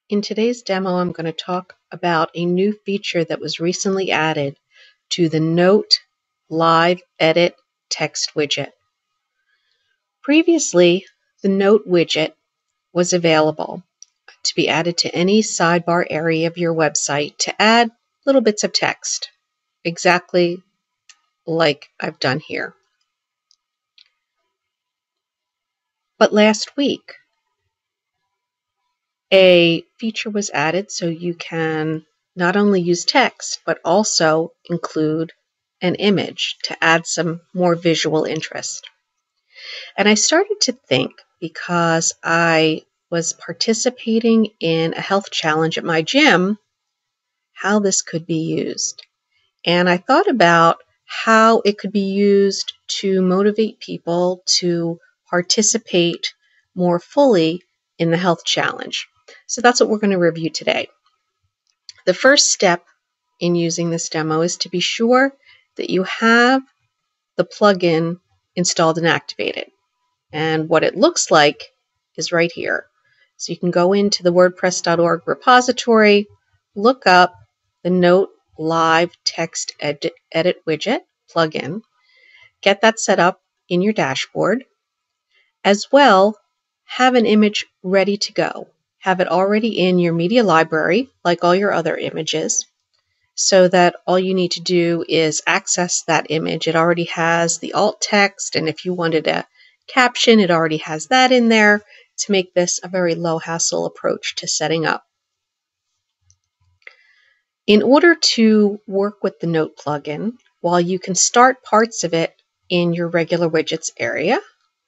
In today's demo, I'm going to talk about a new feature that was recently added to the Note Live Edit text widget. Previously, the Note widget was available to be added to any sidebar area of your website to add little bits of text, exactly like I've done here. But last week, a feature was added so you can not only use text, but also include an image to add some more visual interest. And I started to think, because I was participating in a health challenge at my gym, how this could be used. And I thought about how it could be used to motivate people to participate more fully in the health challenge. So that's what we're going to review today. The first step in using this demo is to be sure that you have the plugin installed and activated. And what it looks like is right here. So you can go into the WordPress.org repository, look up the Note Live Text Edit widget plugin, get that set up in your dashboard. As well, have an image ready to go. Have it already in your media library, like all your other images, so that all you need to do is access that image. It already has the alt text, and if you wanted a caption, it already has that in there to make this a very low hassle approach to setting up. In order to work with the Note plugin, while you can start parts of it in your regular widgets area,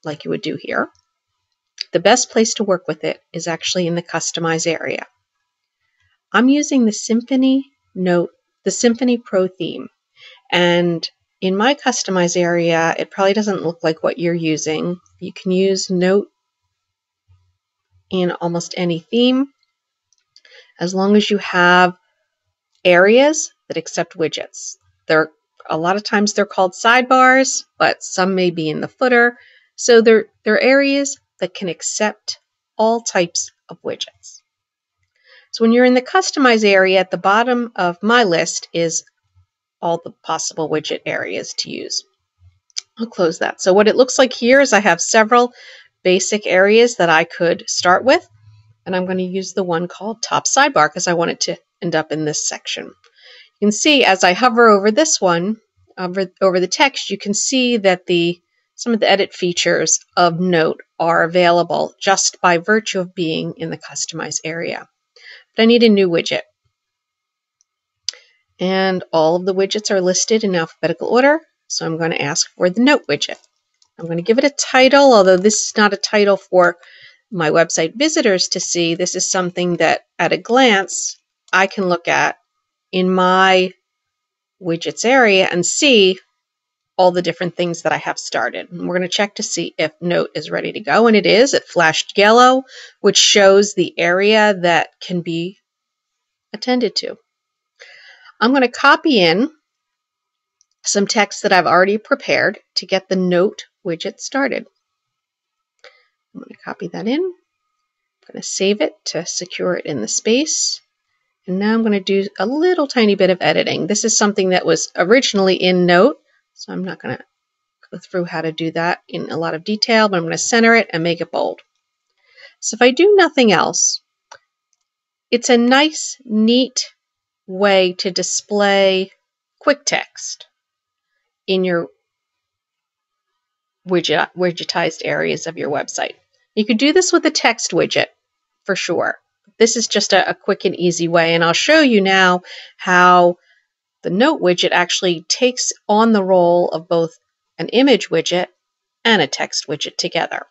like you would do here, the best place to work with it is actually in the Customize area. I'm using the Symphony Pro theme, and in my Customize area, it probably doesn't look like what you're using. You can use Note in almost any theme, as long as you have areas that accept widgets. A lot of times they're called sidebars, but some may be in the footer. So they're areas that can accept all types of widgets. So when you're in the Customize area, at the bottom of my list is all the possible widget areas to use. I'll close that. So what it looks like here is I have several basic areas that I could start with, and I'm going to use the one called Top Sidebar because I want it to end up in this section. You can see as I hover over this one, over the text, you can see that some of the edit features of Note are available just by virtue of being in the Customize area. But I need a new widget. And all of the widgets are listed in alphabetical order, so I'm going to ask for the Note widget. I'm going to give it a title, although this is not a title for my website visitors to see. This is something that at a glance I can look at in my widgets area and see all the different things that I have started. And we're going to check to see if Note is ready to go, and it is. It flashed yellow, which shows the area that can be attended to. I'm going to copy in some text that I've already prepared to get the Note widget started. I'm going to copy that in. I'm going to save it to secure it in the space. And now I'm going to do a little tiny bit of editing. This is something that was originally in Note, so I'm not going to go through how to do that in a lot of detail, but I'm going to center it and make it bold. So if I do nothing else, it's a nice, neat way to display quick text in your widgetized areas of your website. You could do this with a text widget for sure. This is just a quick and easy way, and I'll show you now how the Note widget actually takes on the role of both an image widget and a text widget together.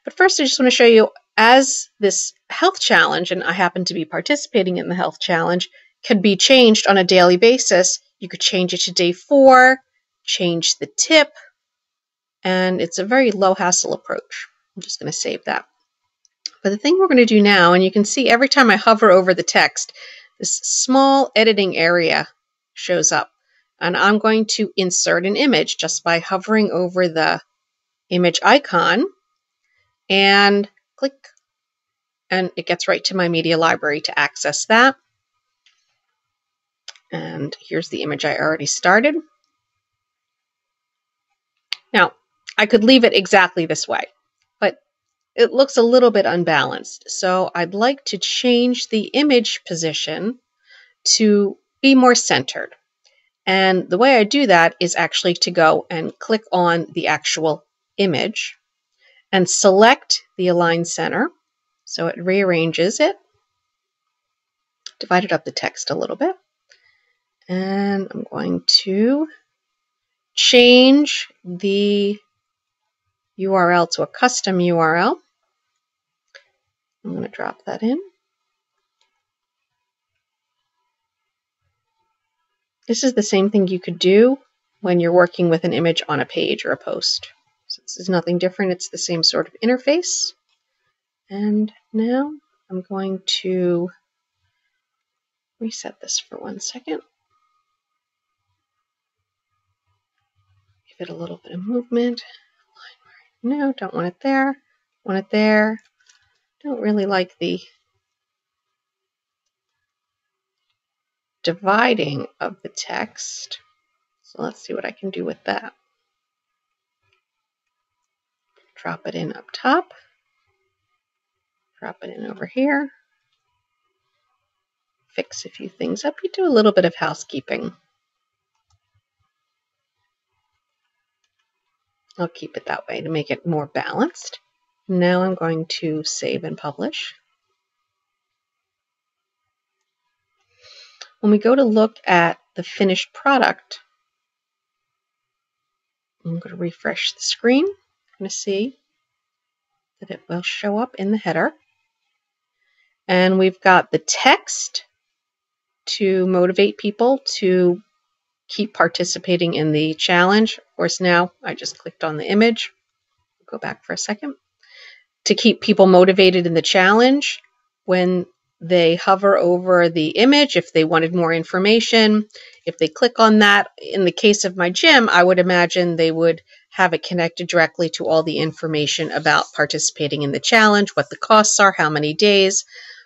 But first I just want to show you, as this health challenge, and I happen to be participating in the health challenge, can be changed on a daily basis. You could change it to day 4, change the tip, and it's a very low hassle approach. I'm just going to save that. But the thing we're going to do now, and you can see every time I hover over the text, this small editing area shows up. And I'm going to insert an image just by hovering over the image icon and click. and it gets right to my media library to access that. And here's the image I already started. Now, I could leave it exactly this way, but it looks a little bit unbalanced. So I'd like to change the image position to be more centered. And the way I do that is actually to go and click on the actual image and select the align center. So it rearranges it, divided up the text a little bit. And I'm going to change the URL to a custom URL. I'm going to drop that in. This is the same thing you could do when you're working with an image on a page or a post. So this is nothing different. It's the same sort of interface. And now I'm going to reset this for 1 second. Give it a little bit of movement. No, don't want it there. Want it there. Don't really like the dividing of the text. So let's see what I can do with that. Drop it in up top. Drop it in over here. Fix a few things up. You do a little bit of housekeeping. I'll keep it that way to make it more balanced. Now I'm going to save and publish. When we go to look at the finished product, I'm going to refresh the screen. I'm going to see that it will show up in the header. And we've got the text to motivate people to keep participating in the challenge. Of course, now I just clicked on the image. Go back for a second. To keep people motivated in the challenge, when they hover over the image, if they wanted more information, if they click on that, in the case of my gym, I would imagine they would have it connected directly to all the information about participating in the challenge, what the costs are, how many days.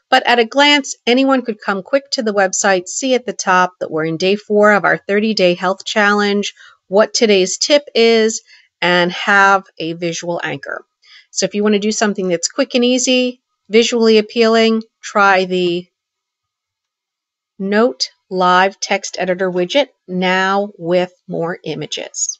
But at a glance, anyone could come quick to the website, see at the top that we're in day 4 of our 30-day health challenge, what today's tip is, and have a visual anchor. So if you want to do something that's quick and easy, visually appealing, try the Note Live Text Editor widget now with more images.